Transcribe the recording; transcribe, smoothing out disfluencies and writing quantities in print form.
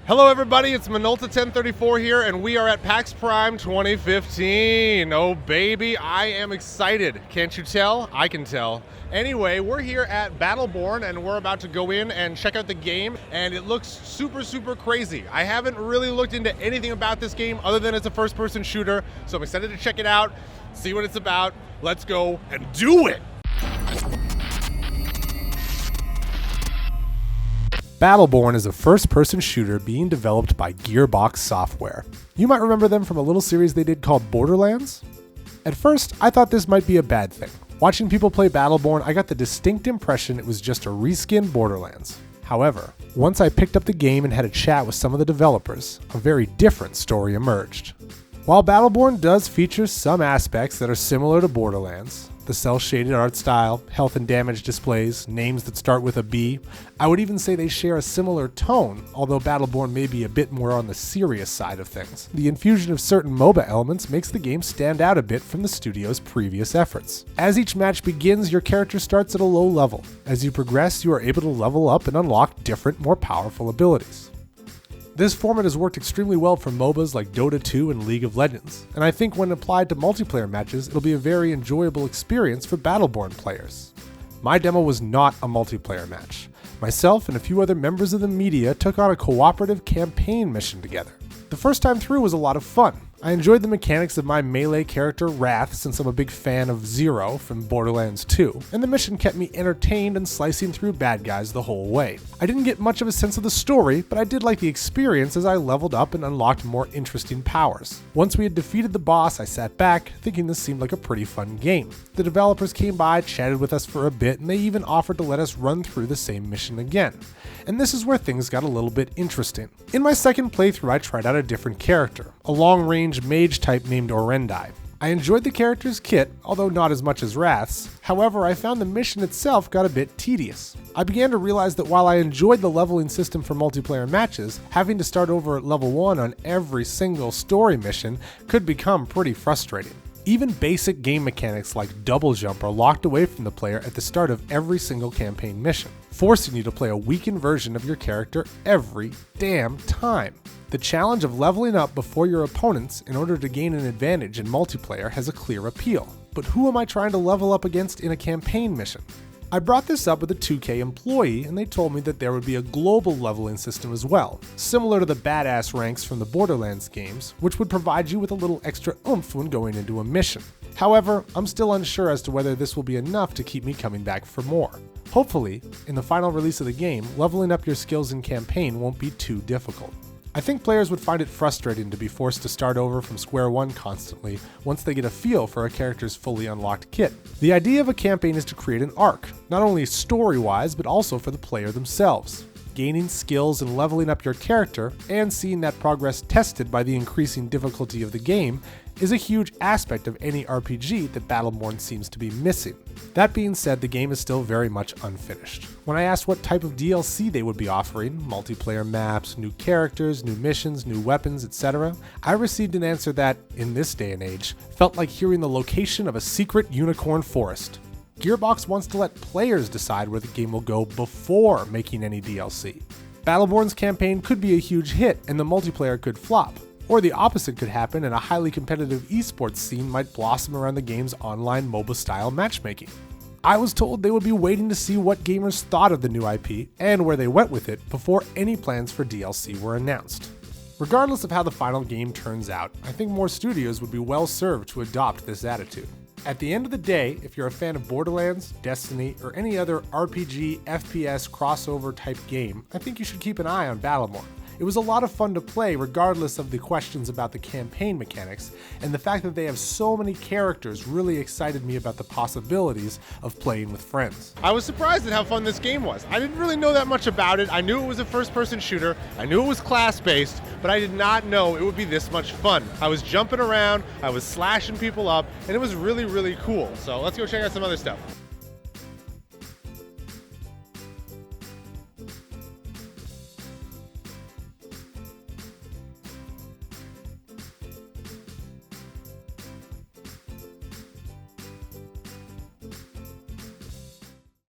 Hello everybody, it's Minolta1034 here, and we are at PAX Prime 2015. Oh baby, I am excited. Can't you tell? I can tell. Anyway, we're here at Battleborn, and we're about to go in and check out the game, and it looks super crazy. I haven't really looked into anything about this game other than it's a first-person shooter, so I'm excited to check it out, see what it's about. Let's go and do it! Battleborn is a first-person shooter being developed by Gearbox Software. You might remember them from a little series they did called Borderlands. At first, I thought this might be a bad thing. Watching people play Battleborn, I got the distinct impression it was just a reskin Borderlands. However, once I picked up the game and had a chat with some of the developers, a very different story emerged. While Battleborn does feature some aspects that are similar to Borderlands, the cel-shaded art style, health and damage displays, names that start with a B, I would even say they share a similar tone, although Battleborn may be a bit more on the serious side of things. The infusion of certain MOBA elements makes the game stand out a bit from the studio's previous efforts. As each match begins, your character starts at a low level. As you progress, you are able to level up and unlock different, more powerful abilities. This format has worked extremely well for MOBAs like Dota 2 and League of Legends, and I think when applied to multiplayer matches, it'll be a very enjoyable experience for Battleborn players. My demo was not a multiplayer match. Myself and a few other members of the media took on a cooperative campaign mission together. The first time through was a lot of fun. I enjoyed the mechanics of my melee character Wrath, since I'm a big fan of Zero from Borderlands 2, and the mission kept me entertained and slicing through bad guys the whole way. I didn't get much of a sense of the story, but I did like the experience as I leveled up and unlocked more interesting powers. Once we had defeated the boss, I sat back, thinking this seemed like a pretty fun game. The developers came by, chatted with us for a bit, and they even offered to let us run through the same mission again. And this is where things got a little bit interesting. In my second playthrough, I tried out a different character, a long-range mage type named Orendai. I enjoyed the character's kit, although not as much as Wrath's. However, I found the mission itself got a bit tedious. I began to realize that while I enjoyed the leveling system for multiplayer matches, having to start over at level 1 on every single story mission could become pretty frustrating. Even basic game mechanics like double jump are locked away from the player at the start of every single campaign mission, forcing you to play a weakened version of your character every damn time. The challenge of leveling up before your opponents in order to gain an advantage in multiplayer has a clear appeal, but who am I trying to level up against in a campaign mission? I brought this up with a 2K employee, and they told me that there would be a global leveling system as well, similar to the badass ranks from the Borderlands games, which would provide you with a little extra oomph when going into a mission. However, I'm still unsure as to whether this will be enough to keep me coming back for more. Hopefully, in the final release of the game, leveling up your skills in campaign won't be too difficult. I think players would find it frustrating to be forced to start over from square one constantly once they get a feel for a character's fully unlocked kit. The idea of a campaign is to create an arc, not only story-wise but also for the player themselves. Gaining skills and leveling up your character, and seeing that progress tested by the increasing difficulty of the game, is a huge aspect of any RPG that Battleborn seems to be missing. That being said, the game is still very much unfinished. When I asked what type of DLC they would be offering, multiplayer maps, new characters, new missions, new weapons, etc., I received an answer that, in this day and age, felt like hearing the location of a secret unicorn forest. Gearbox wants to let players decide where the game will go before making any DLC. Battleborn's campaign could be a huge hit and the multiplayer could flop. Or the opposite could happen and a highly competitive esports scene might blossom around the game's online MOBA-style matchmaking. I was told they would be waiting to see what gamers thought of the new IP and where they went with it before any plans for DLC were announced. Regardless of how the final game turns out, I think more studios would be well served to adopt this attitude. At the end of the day, if you're a fan of Borderlands, Destiny, or any other RPG, FPS, crossover type game, I think you should keep an eye on Battleborn. It was a lot of fun to play regardless of the questions about the campaign mechanics, and the fact that they have so many characters really excited me about the possibilities of playing with friends. I was surprised at how fun this game was. I didn't really know that much about it. I knew it was a first-person shooter, I knew it was class-based, but I did not know it would be this much fun. I was jumping around, I was slashing people up, and it was really cool. So let's go check out some other stuff.